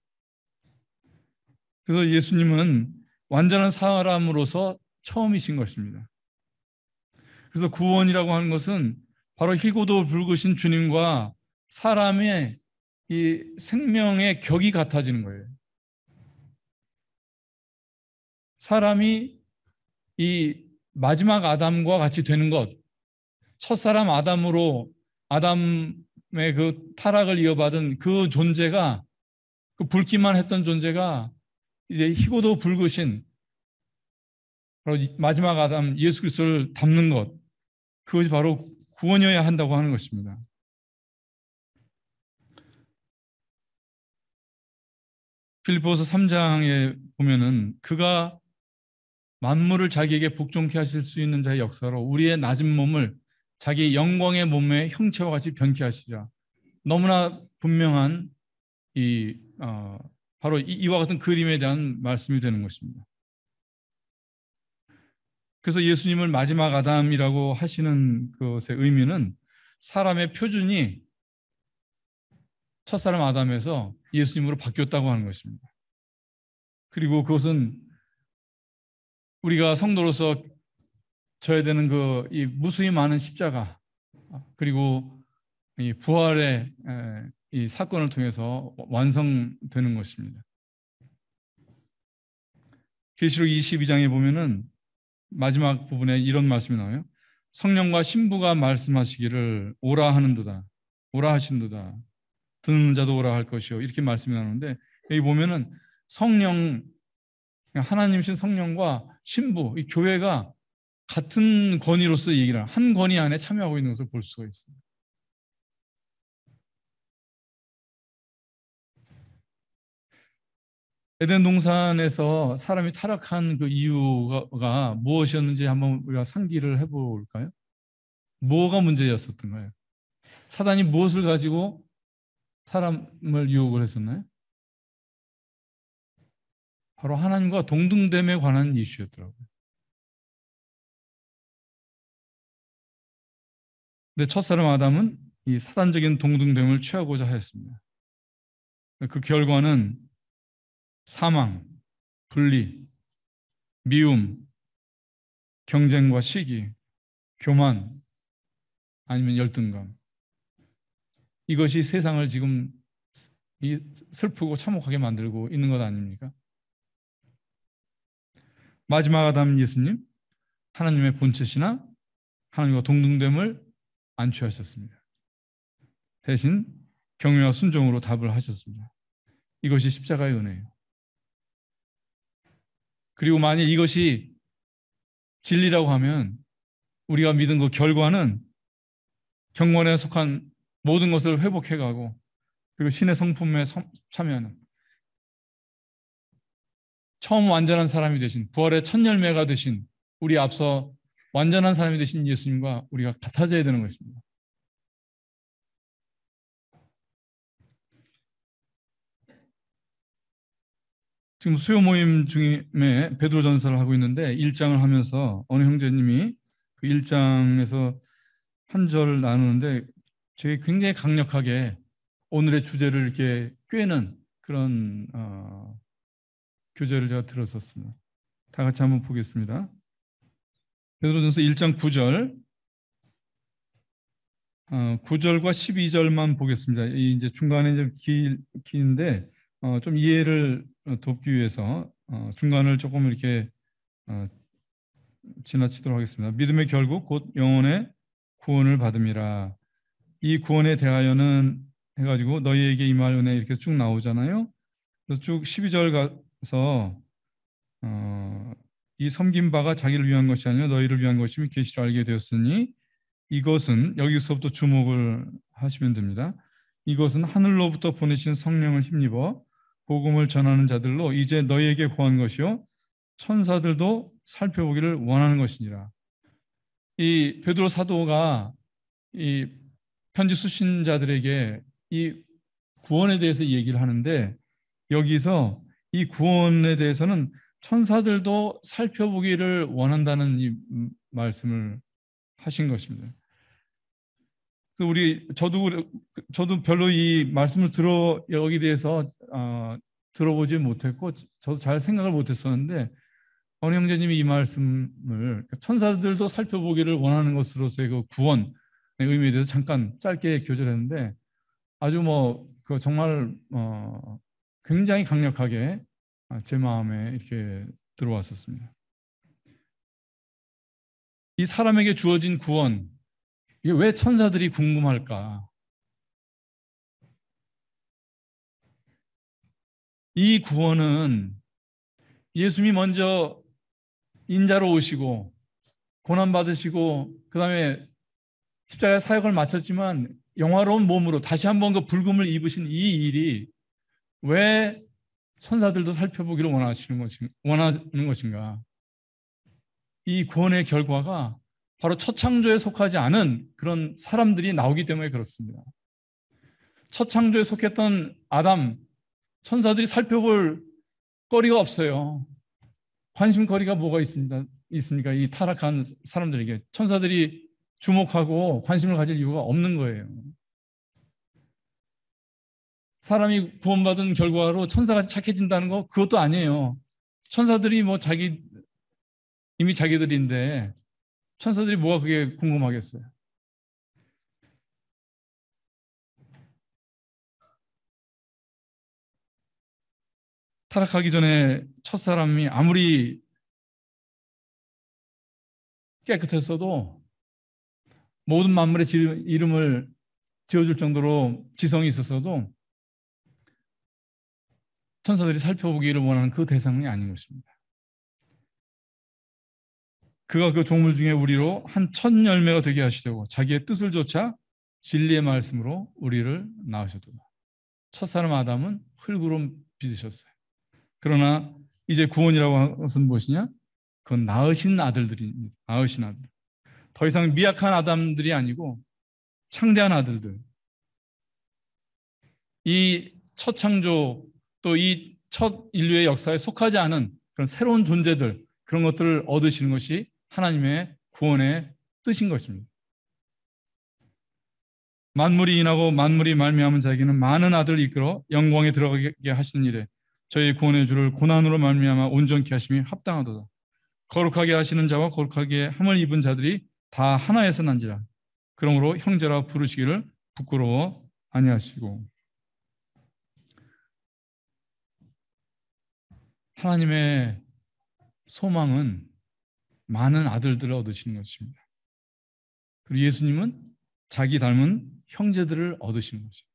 그래서 예수님은 완전한 사람으로서 처음이신 것입니다. 그래서 구원이라고 하는 것은 바로 희고도 붉으신 주님과 사람의 이 생명의 격이 같아지는 거예요. 사람이 이 마지막 아담과 같이 되는 것, 첫사람 아담으로 아담의 그 타락을 이어받은 그 존재가, 그 붉기만 했던 존재가 이제 희고도 붉으신 바로 마지막 아담 예수 그리스도를 닮는 것, 그것이 바로 구원이어야 한다고 하는 것입니다. 빌립보서 3장에 보면은 그가 만물을 자기에게 복종케 하실 수 있는 자의 역사로 우리의 낮은 몸을 자기 영광의 몸의 형체와 같이 변케 하시자. 너무나 분명한 바로 이와 같은 그림에 대한 말씀이 되는 것입니다. 그래서 예수님을 마지막 아담이라고 하시는 것의 의미는 사람의 표준이 첫사람 아담에서 예수님으로 바뀌었다고 하는 것입니다. 그리고 그것은 우리가 성도로서 져야 되는 이 무수히 많은 십자가, 그리고 이 부활의 이 사건을 통해서 완성되는 것입니다. 계시록 22장에 보면은 마지막 부분에 이런 말씀이 나와요. 성령과 신부가 말씀하시기를 오라 하는도다, 오라 하신도다, 듣는 자도 오라 할 것이요, 이렇게 말씀이 나오는데 여기 보면은 성령, 하나님이신 성령과 신부, 이 교회가 같은 권위로서 얘기를 한 권위 안에 참여하고 있는 것을 볼 수가 있습니다. 에덴 동산에서 사람이 타락한 그 이유가 무엇이었는지 한번 우리가 상기를 해볼까요? 뭐가 문제였었던가요? 사단이 무엇을 가지고 사람을 유혹을 했었나요? 바로 하나님과 동등됨에 관한 이슈였더라고요. 근데 첫사람 아담은 이 사단적인 동등됨을 취하고자 하였습니다. 그 결과는 사망, 분리, 미움, 경쟁과 시기, 교만, 아니면 열등감. 이것이 세상을 지금 슬프고 참혹하게 만들고 있는 것 아닙니까? 마지막 아담 예수님, 하나님의 본체시나 하나님과 동등됨을 안 취하셨습니다. 대신 경외와 순종으로 답을 하셨습니다. 이것이 십자가의 은혜예요. 그리고 만약 이것이 진리라고 하면 우리가 믿은 그 결과는 경건에 속한 모든 것을 회복해가고 그리고 신의 성품에 참여하는 처음 완전한 사람이 되신 부활의 첫 열매가 되신 우리 앞서 완전한 사람이 되신 예수님과 우리가 같아져야 되는 것입니다. 지금 수요 모임 중에 베드로전서를 하고 있는데 1장을 하면서 어느 형제님이 그 1장에서 한 절 나누는데 제가 굉장히 강력하게 오늘의 주제를 이렇게 꿰는 그런 교재를 제가 들었었습니다. 다 같이 한번 보겠습니다. 베드로전서 1장 9절 9절과 12절만 보겠습니다. 이제 중간에 좀 긴데 좀 이해를 돕기 위해서 중간을 조금 이렇게 지나치도록 하겠습니다. 믿음의 결국 곧 영혼의 구원을 받음이라. 이 구원에 대하여는 해가지고 너희에게 임할 은혜 이렇게 쭉 나오잖아요. 그래서 쭉 12절 가서 이 섬긴 바가 자기를 위한 것이 아니라 너희를 위한 것임이 계시로 알게 되었으니 이것은 여기서부터 주목을 하시면 됩니다. 이것은 하늘로부터 보내신 성령을 힘입어 복음을 전하는 자들로 이제 너희에게 구한 것이요 천사들도 살펴보기를 원하는 것이니라. 이 베드로 사도가 이 편지 수신자들에게 이 구원에 대해서 얘기를 하는데 여기서 이 구원에 대해서는 천사들도 살펴보기를 원한다는 이 말씀을 하신 것입니다. 저도 별로 이 말씀을 여기에 대해서 들어보지 못했고 저도 잘 생각을 못했었는데 어느 형제님이 이 말씀을 천사들도 살펴보기를 원하는 것으로서의 그 구원의 의미에 대해서 잠깐 짧게 교절했는데 아주 그 정말 굉장히 강력하게 제 마음에 이렇게 들어왔었습니다. 이 사람에게 주어진 구원, 이게 왜 천사들이 궁금할까? 이 구원은 예수님이 먼저 인자로 오시고 고난받으시고 그 다음에 십자가의 사역을 마쳤지만 영화로운 몸으로 다시 한번 그 불금을 입으신 이 일이 왜 천사들도 살펴보기를 원하는 것인가? 이 구원의 결과가 바로 첫 창조에 속하지 않은 그런 사람들이 나오기 때문에 그렇습니다. 첫 창조에 속했던 아담, 천사들이 살펴볼 거리가 없어요. 관심거리가 뭐가 있습니까? 이 타락한 사람들에게 천사들이 주목하고 관심을 가질 이유가 없는 거예요. 사람이 구원받은 결과로 천사같이 착해진다는 거 그것도 아니에요. 천사들이 이미 자기들인데 천사들이 뭐가 그게 궁금하겠어요. 타락하기 전에 첫사람이 아무리 깨끗했어도 모든 만물의 이름을 지어줄 정도로 지성이 있었어도 천사들이 살펴보기를 원하는 그 대상이 아닌 것입니다. 그가 그 종물 중에 우리로 한 첫 열매가 되게 하시려고 자기의 뜻을 좇아 진리의 말씀으로 우리를 낳으셨도다. 첫사람 아담은 흙으로 빚으셨어요. 그러나 이제 구원이라고 하는 것은 무엇이냐? 그건 낳으신 아들들입니다. 낳으신 아들. 더 이상 미약한 아담들이 아니고 창대한 아들들. 이 첫 창조 또 이 첫 인류의 역사에 속하지 않은 그런 새로운 존재들, 그런 것들을 얻으시는 것이 하나님의 구원의 뜻인 것입니다. 만물이 인하고 만물이 말미암은 자에게는 많은 아들을 이끌어 영광에 들어가게 하시는 일에 저희 구원의 주를 고난으로 말미암아 온전케 하심이 합당하도다. 거룩하게 하시는 자와 거룩하게 함을 입은 자들이 다 하나에서 난지라. 그러므로 형제라 부르시기를 부끄러워 아니하시고. 하나님의 소망은 많은 아들들을 얻으시는 것입니다. 그리고 예수님은 자기 닮은 형제들을 얻으시는 것입니다.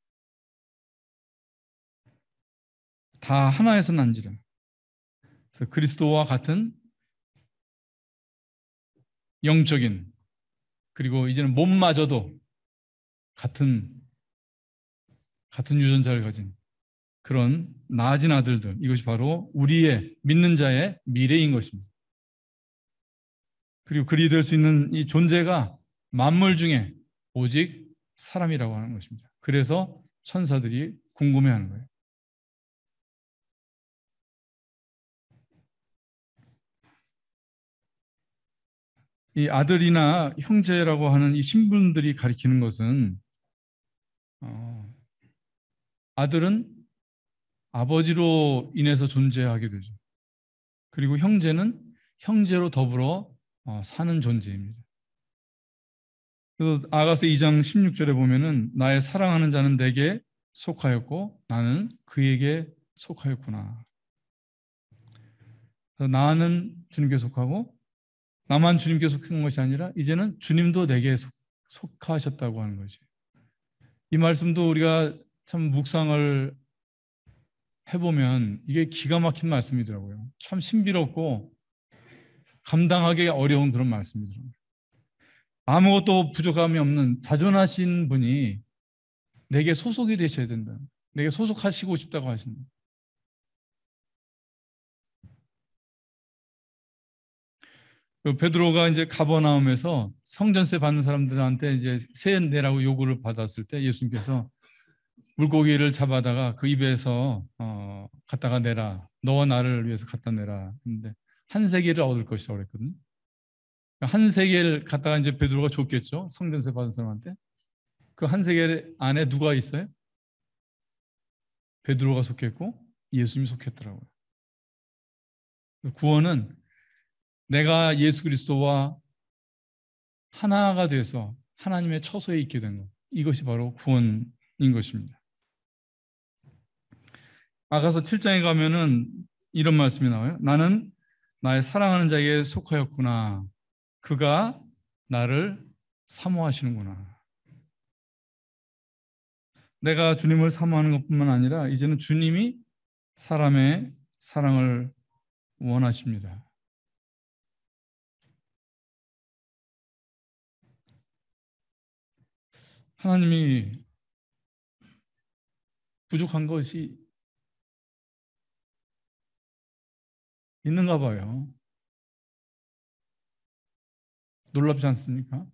다 하나에서 난지라. 그래서 그리스도와 같은 영적인, 그리고 이제는 몸마저도 같은 유전자를 가진 그런 나아진 아들들, 이것이 바로 우리의 믿는 자의 미래인 것입니다. 그리고 그리 될 수 있는 이 존재가 만물 중에 오직 사람이라고 하는 것입니다. 그래서 천사들이 궁금해하는 거예요. 이 아들이나 형제라고 하는 이 신분들이 가리키는 것은 아들은 아버지로 인해서 존재하게 되죠. 그리고 형제는 형제로 더불어 사는 존재입니다. 그래서 아가서 2장 16절에 보면은 나의 사랑하는 자는 내게 속하였고 나는 그에게 속하였구나. 그래서 나는 주님께 속하고 나만 주님께 속한 것이 아니라 이제는 주님도 내게 속하셨다고 하는 거지. 이 말씀도 우리가 참 묵상을 해보면 이게 기가 막힌 말씀이더라고요. 참 신비롭고 감당하기 어려운 그런 말씀이더라고요. 아무것도 부족함이 없는 자존하신 분이 내게 소속이 되셔야 된다. 내게 소속하시고 싶다고 하십니다. 베드로가 이제 가버나움에서 성전세 받는 사람들한테 이제 세 내라고 요구를 받았을 때 예수님께서 물고기를 잡아다가 그 입에서 갖다가 내라. 너와 나를 위해서 갖다 내라. 근데 한 세겔을 얻을 것이라고 그랬거든요. 한 세겔 갖다가 이제 베드로가 줬겠죠. 성전세 받은 사람한테. 그 한 세겔 안에 누가 있어요? 베드로가 속했고 예수님이 속했더라고요. 구원은 내가 예수 그리스도와 하나가 돼서 하나님의 처소에 있게 된 것. 이것이 바로 구원인 것입니다. 아가서 7장에 가면은 이런 말씀이 나와요. 나는 나의 사랑하는 자에게 속하였구나. 그가 나를 사모하시는구나. 내가 주님을 사모하는 것뿐만 아니라 이제는 주님이 사람의 사랑을 원하십니다. 하나님이 부족한 것이 있는가 봐요. 놀랍지 않습니까?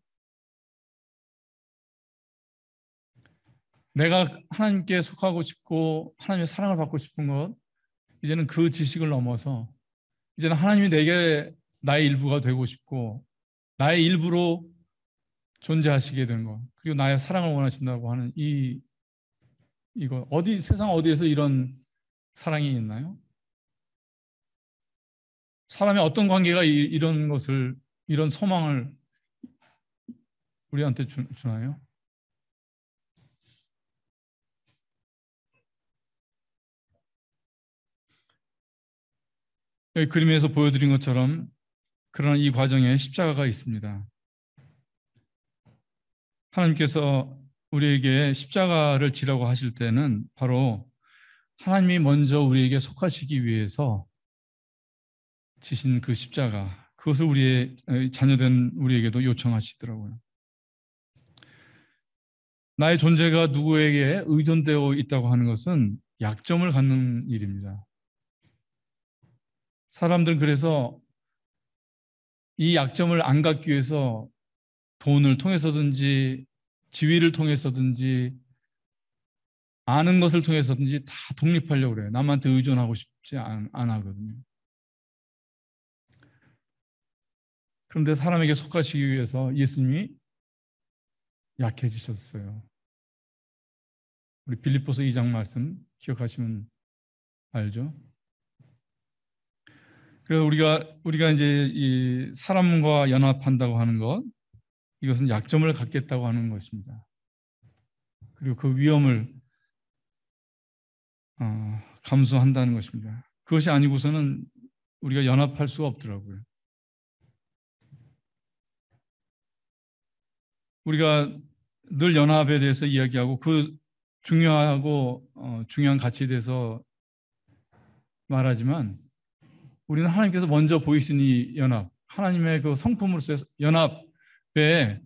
내가 하나님께 속하고 싶고 하나님의 사랑을 받고 싶은 것, 이제는 그 지식을 넘어서 이제는 하나님이 내게 나의 일부가 되고 싶고 나의 일부로 존재하시게 된 것, 그리고 나의 사랑을 원하신다고 하는 이거 세상 어디에서 이런 사랑이 있나요? 사람의 어떤 관계가 이런 것을, 이런 소망을 우리한테 주나요? 여기 그림에서 보여드린 것처럼 그러나 이 과정에 십자가가 있습니다. 하나님께서 우리에게 십자가를 지라고 하실 때는 바로 하나님이 먼저 우리에게 속하시기 위해서 지신 그 십자가, 그것을 우리의 자녀된 우리에게도 요청하시더라고요. 나의 존재가 누구에게 의존되어 있다고 하는 것은 약점을 갖는 일입니다. 사람들은 그래서 이 약점을 안 갖기 위해서 돈을 통해서든지 지위를 통해서든지 아는 것을 통해서든지 다 독립하려고 그래요. 남한테 의존하고 싶지 안 하거든요. 그런데 사람에게 속하시기 위해서 예수님이 약해지셨어요. 우리 빌립보서 2장 말씀 기억하시면 알죠? 그래서 우리가 이제 이 사람과 연합한다고 하는 것, 이것은 약점을 갖겠다고 하는 것입니다. 그리고 그 위험을 감수한다는 것입니다. 그것이 아니고서는 우리가 연합할 수가 없더라고요. 우리가 늘 연합에 대해서 이야기하고 그 중요하고 중요한 가치에 대해서 말하지만 우리는 하나님께서 먼저 보이신 이 연합, 하나님의 그 성품으로서의 연합에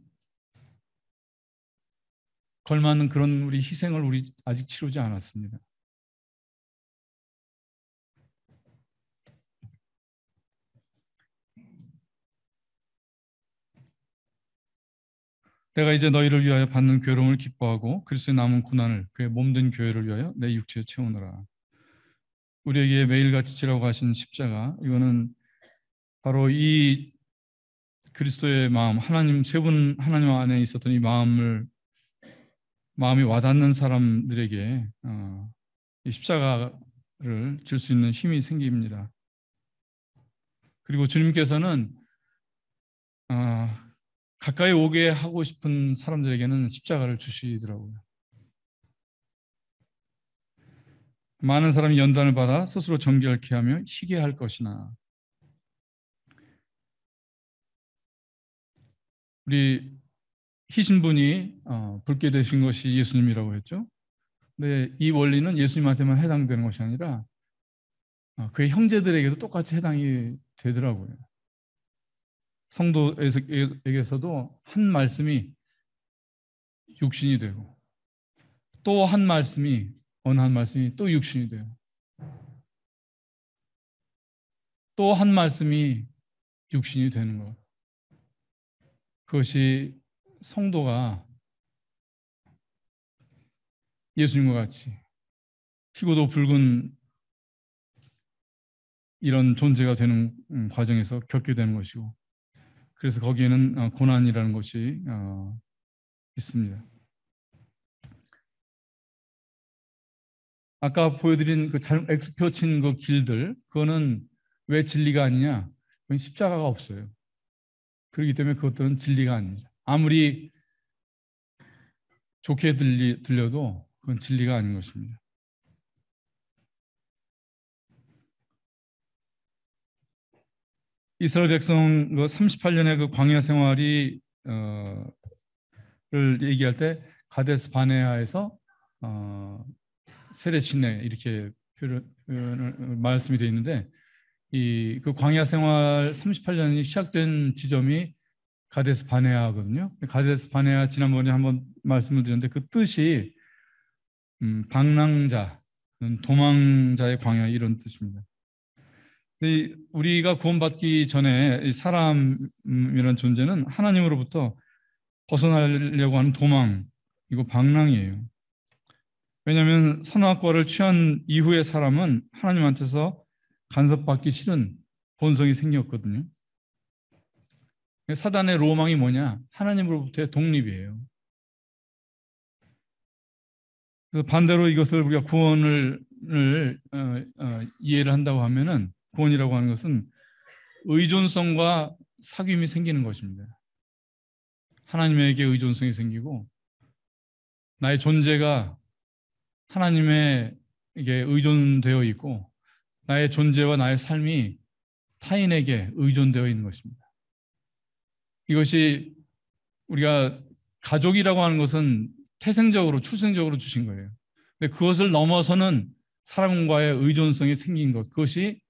걸맞는 그런 우리 희생을 우리 아직 치르지 않았습니다. 내가 이제 너희를 위하여 받는 괴로움을 기뻐하고 그리스도의 남은 고난을 그의 몸된 교회를 위하여 내 육체에 채우노라. 우리에게 매일같이 지라고 하신 십자가, 이거는 바로 이 그리스도의 마음, 하나님 세 분 하나님 안에 있었던 이 마음이 와닿는 사람들에게 이 십자가를 질 수 있는 힘이 생깁니다. 그리고 주님께서는 가까이 오게 하고 싶은 사람들에게는 십자가를 주시더라고요. 많은 사람이 연단을 받아 스스로 정결케 하며 희게 할 것이나. 우리 희신 분이 붉게 되신 것이 예수님이라고 했죠. 근데 이 원리는 예수님한테만 해당되는 것이 아니라 그의 형제들에게도 똑같이 해당이 되더라고요. 성도에게서도 한 말씀이 육신이 되고 또 한 말씀이 어느 한 말씀이 또 육신이 돼요. 또 한 말씀이 육신이 되는 것. 그것이 성도가 예수님과 같이 희고도 붉은 이런 존재가 되는 과정에서 겪게 되는 것이고, 그래서 거기에는 고난이라는 것이 있습니다. 아까 보여드린 그 X표 친 그 길들, 그거는 왜 진리가 아니냐? 그건 십자가가 없어요. 그렇기 때문에 그것들은 진리가 아닙니다. 아무리 좋게 들려도 그건 진리가 아닌 것입니다. 이스라엘 백성 그 38년의 그 광야 생활이 를 얘기할 때 가데스 바네아에서 세레시네 이렇게 표현을 말씀이 되어 있는데, 이 그 광야 생활 38년이 시작된 지점이 가데스 바네아거든요. 가데스 바네아 지난번에 한번 말씀을 드렸는데 그 뜻이 방랑자, 도망자의 광야 이런 뜻입니다. 우리가 구원받기 전에 사람이라는 존재는 하나님으로부터 벗어나려고 하는 도망, 이거 방랑이에요. 왜냐하면 선악과를 취한 이후의 사람은 하나님한테서 간섭받기 싫은 본성이 생겼거든요. 사단의 로망이 뭐냐? 하나님으로부터의 독립이에요. 그래서 반대로 이것을 우리가 구원을 이해를 한다고 하면은, 구원이라고 하는 것은 의존성과 사귐이 생기는 것입니다. 하나님에게 의존성이 생기고 나의 존재가 하나님에게 의존되어 있고 나의 존재와 나의 삶이 타인에게 의존되어 있는 것입니다. 이것이 우리가 가족이라고 하는 것은 태생적으로 출생적으로 주신 거예요. 근데 그것을 넘어서는 사람과의 의존성이 생긴 것, 그것이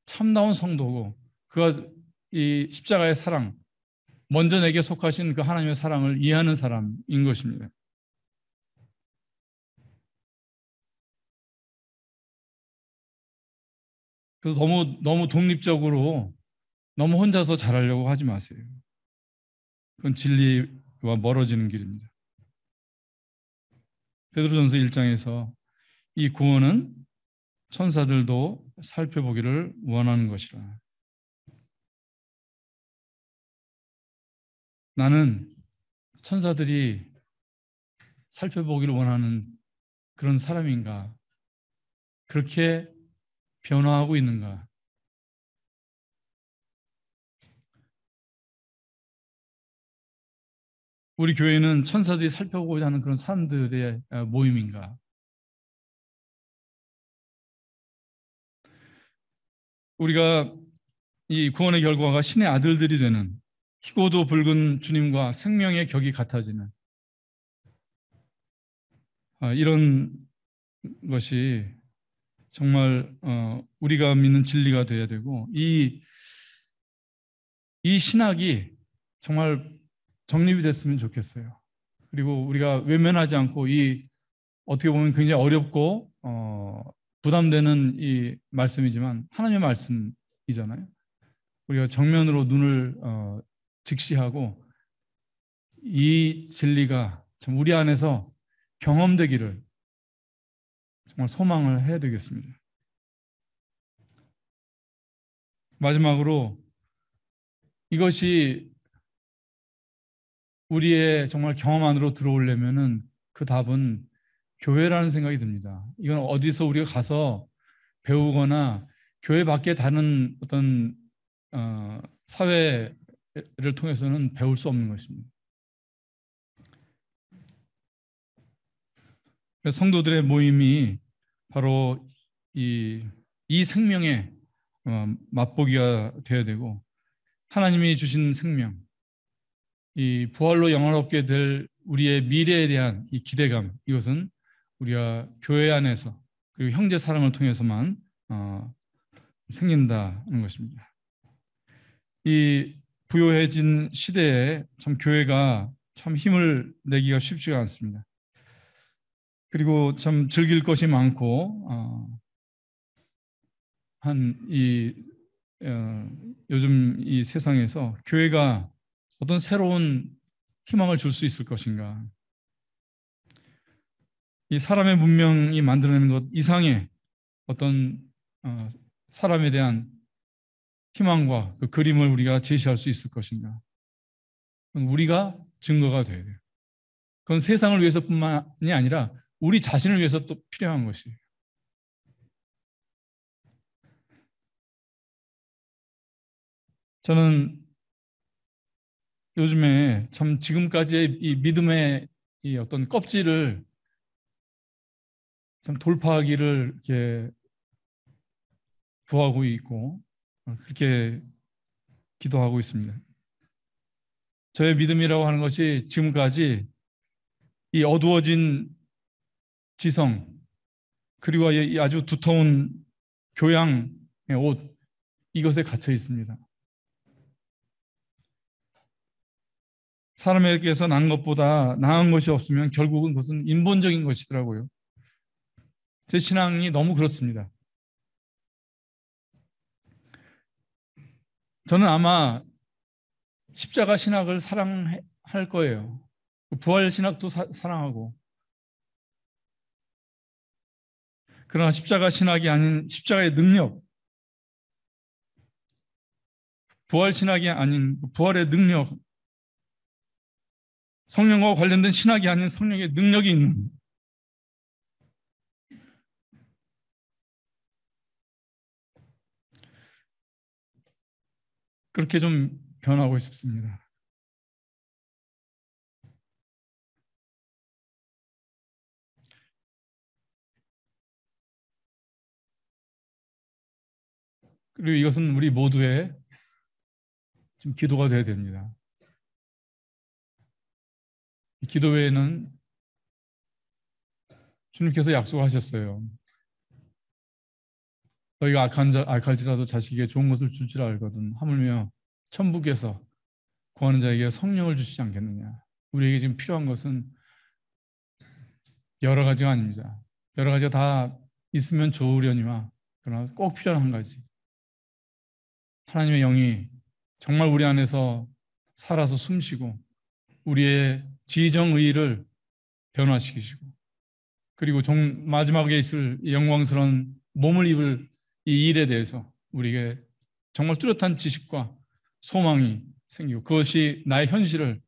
참다운 성도고 그가 이 십자가의 사랑, 먼저 내게 속하신 그 하나님의 사랑을 이해하는 사람인 것입니다. 그래서 너무 독립적으로 너무 혼자서 잘하려고 하지 마세요. 그건 진리와 멀어지는 길입니다. 베드로전서 1장에서 이 구원은 천사들도 살펴보기를 원하는 것이라. 나는 천사들이 살펴보기를 원하는 그런 사람인가? 그렇게 변화하고 있는가? 우리 교회는 천사들이 살펴보고자 하는 그런 사람들의 모임인가? 우리가 이 구원의 결과가 신의 아들들이 되는, 희고도 붉은 주님과 생명의 격이 같아지는 이런 것이 정말 우리가 믿는 진리가 되어야 되고, 이 신학이 정말 정립이 됐으면 좋겠어요. 그리고 우리가 외면하지 않고, 이 어떻게 보면 굉장히 어렵고 부담되는 이 말씀이지만 하나님의 말씀이잖아요. 우리가 정면으로 눈을 직시하고 이 진리가 참 우리 안에서 경험되기를 정말 소망을 해야 되겠습니다. 마지막으로 이것이 우리의 정말 경험 안으로 들어오려면은 그 답은 교회라는 생각이 듭니다. 이건 어디서 우리가 가서 배우거나 교회 밖에 다른 어떤 사회를 통해서는 배울 수 없는 것입니다. 성도들의 모임이 바로 이 생명의 맛보기가 되어야 되고, 하나님이 주신 생명, 이 부활로 영원롭게 될 우리의 미래에 대한 이 기대감, 이것은 우리가 교회 안에서 그리고 형제 사랑을 통해서만 생긴다는 것입니다. 이 부요해진 시대에 참 교회가 참 힘을 내기가 쉽지가 않습니다. 그리고 참 즐길 것이 많고 요즘 이 세상에서 교회가 어떤 새로운 희망을 줄 수 있을 것인가? 이 사람의 문명이 만들어내는 것 이상의 어떤 사람에 대한 희망과 그 그림을 우리가 제시할 수 있을 것인가? 우리가 증거가 돼야 돼요. 그건 세상을 위해서뿐만이 아니라 우리 자신을 위해서 또 필요한 것이에요. 저는 요즘에 참 지금까지의 이 믿음의 이 어떤 껍질을 참 돌파하기를 이렇게 구하고 있고 그렇게 기도하고 있습니다. 저의 믿음이라고 하는 것이 지금까지 이 어두워진 지성 그리고 이 아주 두터운 교양의 옷, 이것에 갇혀 있습니다. 사람에게서 난 것보다 나은 것이 없으면 결국은 그것은 인본적인 것이더라고요. 제 신앙이 너무 그렇습니다. 저는 아마 십자가 신학을 사랑할 거예요. 부활 신학도 사랑하고. 그러나 십자가 신학이 아닌 십자가의 능력, 부활 신학이 아닌 부활의 능력, 성령과 관련된 신학이 아닌 성령의 능력이 있는, 그렇게 좀 변하고 싶습니다. 그리고 이것은 우리 모두의 좀 기도가 되어야 됩니다. 이 기도 외에는 주님께서 약속하셨어요. 너희가 악할지라도 자식에게 좋은 것을 줄 줄 알거든. 하물며 천국에서 구하는 자에게 성령을 주시지 않겠느냐. 우리에게 지금 필요한 것은 여러 가지가 아닙니다. 여러 가지가 다 있으면 좋으려니와 그러나 꼭 필요한 한 가지. 하나님의 영이 정말 우리 안에서 살아서 숨쉬고 우리의 지정의를 변화시키시고 그리고 마지막에 있을 영광스러운 몸을 입을 이 일에 대해서 우리에게 정말 뚜렷한 지식과 소망이 생기고 그것이 나의 현실을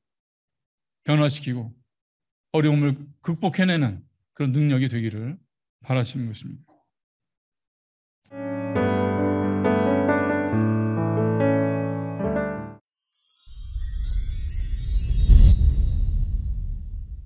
변화시키고 어려움을 극복해내는 그런 능력이 되기를 바라시는 것입니다.